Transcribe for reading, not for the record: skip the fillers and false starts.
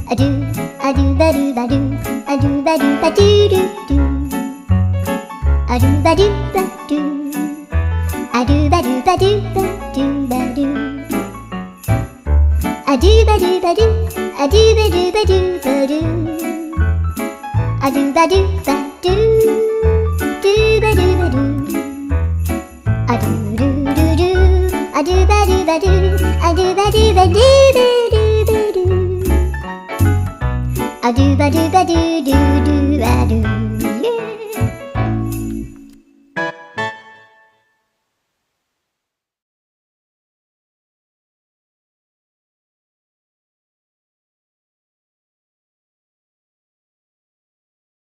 a do, a do ba do ba do, a do ba do ba do do do, a do ba do ba do, a do ba do ba do ba do ba do, a do ba do ba do, a do ba do ba do ba do, a do ba do ba do, do ba do ba do, a do do do do, a do ba do ba do, a do ba do ba do ba do ba do, a do ba do ba do do do ba do.